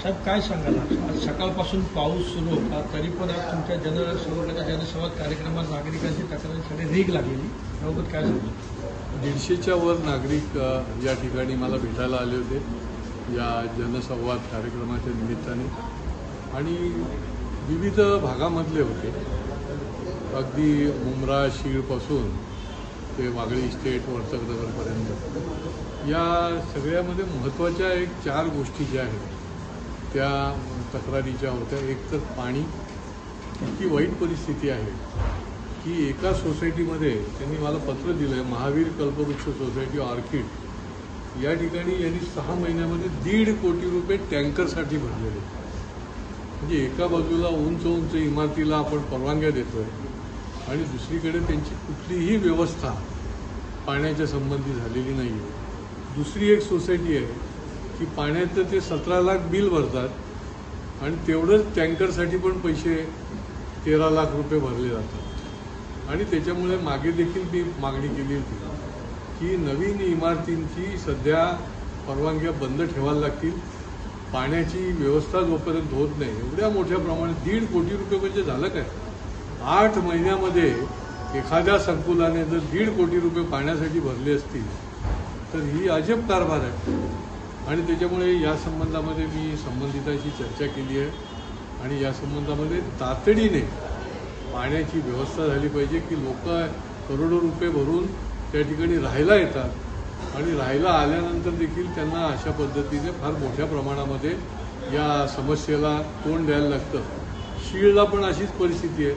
साहेब काय सांगाल आज सकाळपासून पाऊस सुरू होता तरी पण आज तुमच्या जनसंवाद कार्यक्रमात नागरिकांची तक्रारीसाठी रीग लागलेली त्याबाबत काय सांगाल? 150च्या वर नागरिक या ठिकाणी मला भेटायला आले होते या जनसंवाद कार्यक्रमाच्या निमित्ताने आणि विविध भागामधले होते. अगदी मुंब्रा शीळपासून ते वागळी इस्टेट वर्तकनगरपर्यंत या सगळ्यामध्ये महत्त्वाच्या 4 गोष्टी ज्या आहेत त्या तक्रारीच्या होत्या. एक तर पाणी, इतकी वाईट परिस्थिती आहे की एका सोसायटीमध्ये त्यांनी मला पत्र दिलं आहे, महावीर कल्पवृक्ष सोसायटी ऑर्किड या ठिकाणी यांनी 6 महिन्यामध्ये 1.5 कोटी रुपये टँकरसाठी भरलेले. म्हणजे एका बाजूला उंच उंच इमारतीला आपण परवानग्या देतोय आणि दुसरीकडे त्यांची कुठलीही व्यवस्था पाण्याच्या संबंधी झालेली नाही आहे. दुसरी एक सोसायटी आहे की पाण्याचं ते 17 लाख बिल भरतात आणि तेवढंच टँकरसाठी पण पैसे 13 लाख रुपये भरले जातात. आणि त्याच्यामुळे मागे देखील मी मागणी केली होती की नवीन इमारतींची सध्या परवानग्या बंद ठेवायला लागतील. पाण्याची व्यवस्था जोपर्यंत होत नाही एवढ्या मोठ्या प्रमाणात 1.5 कोटी रुपये म्हणजे झालं काय? 8 महिन्यामध्ये एखाद्या संकुलाने जर 1.5 कोटी रुपये पाण्यासाठी भरले असतील तर ही अजब कारभार आहे. आणि त्याच्यामुळे या संबंधामध्ये मी संबंधितांशी चर्चा केली आहे आणि या संबंधामध्ये तातडीने पाण्याची व्यवस्था झाली पाहिजे की लोक करोडो रुपये भरून त्या ठिकाणी राहायला येतात आणि राहायला आल्यानंतर देखील त्यांना अशा पद्धतीने फार मोठ्या प्रमाणामध्ये या समस्येला तोंड द्यायला लागतं. शीळला पण अशीच परिस्थिती आहे.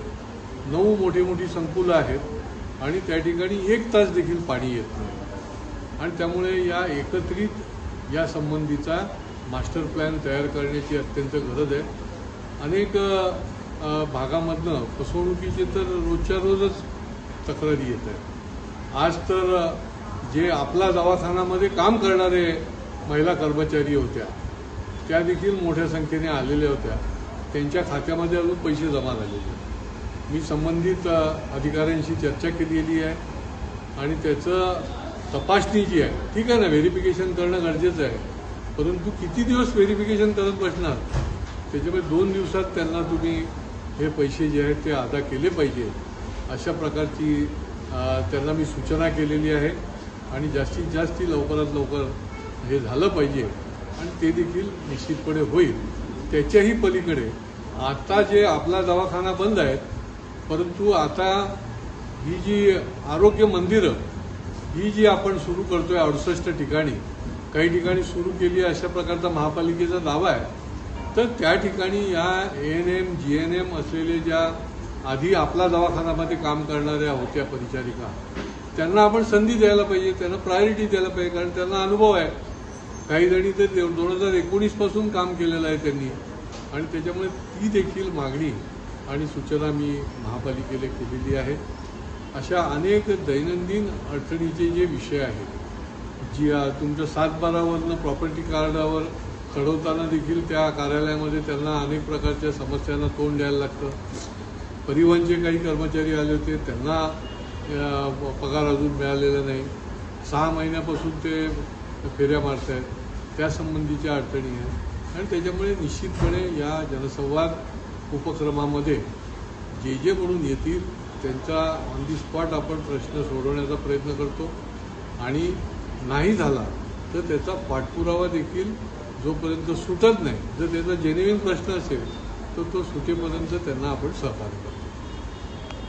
9 मोठी संकुलं आहेत आणि त्या ठिकाणी 1 तास देखील पाणी येत नाही. आणि त्यामुळे या एकत्रित या संबंधीचा मास्टर प्लॅन तयार करण्याची अत्यंत गरज आहे. अनेक भागामधनं फसवणुकीची तर रोजच्या रोजच तक्रारी येत आहे. आज तर जे आपला दवाखान्यामध्ये काम करणारे महिला कर्मचारी होत्या त्या देखील मोठ्या संख्येने आलेल्या होत्या. त्यांच्या खात्यामध्ये अजून पैसे जमा झालेले. मी संबंधित अधिकाऱ्यांशी चर्चा केलेली आहे आणि त्याचं तपासणी जी आहे, ठीक आहे ना, व्हेरिफिकेशन करणं गरजेचं आहे, परंतु किती दिवस व्हेरिफिकेशन करत बसणार? त्याच्यामुळे 2 दिवसात त्यांना तुम्ही हे पैसे जे आहेत ते अदा केले पाहिजे अशा प्रकारची त्यांना मी सूचना केलेली आहे. आणि जास्तीत जास्त लवकरात लवकर हे झालं पाहिजे आणि ते देखील निश्चितपणे होईल. त्याच्याही पलीकडे आता जे आपला दवाखाना बंद आहेत परंतु आता ही जी आरोग्य मंदिरं ही जी आपण सुरू करतोय 68 ठिकाणी, काही ठिकाणी सुरू केली अशा प्रकारचा महापालिकेचा दावा आहे. तर त्या ठिकाणी या ANM GNM असलेले ज्या आधी आपला दवाखान्यामध्ये काम करणाऱ्या होत्या परिचारिका त्यांना आपण संधी द्यायला पाहिजे, त्यांना प्रायोरिटी द्यायला पाहिजे, कारण त्यांना अनुभव आहे. काही जणी तर 2019 पासून काम केलेलं आहे त्यांनी. आणि त्याच्यामुळे ती देखील मागणी आणि सूचना मी महापालिकेला केलेली आहे. अशा अनेक दैनंदिन अडचणीचे जे विषय आहेत जी तुमच्या 7/12वरनं प्रॉपर्टी कार्डावर चढवताना देखील त्या कार्यालयामध्ये त्यांना अनेक प्रकारच्या समस्यांना तोंड द्यायला लागतं. परिवहनचे काही कर्मचारी आले होते त्यांना पगार अजून मिळालेला नाही. 6 महिन्यापासून ते फेऱ्या मारत आहेत. त्यासंबंधीच्या अडचणी आहेत. आणि त्याच्यामुळे निश्चितपणे या जनसंवाद उपक्रमामध्ये जे म्हणून येतील त्यांचा ऑन दी स्पॉट आपण प्रश्न सोडवण्याचा प्रयत्न करतो आणि नाही झाला तर त्याचा पाठपुरावा देखील जोपर्यंत सुटत नाही, जर त्याचा जेन्युइन प्रश्न असेल तर तो सुटेपर्यंत त्यांना आपण सहकार्य करतो.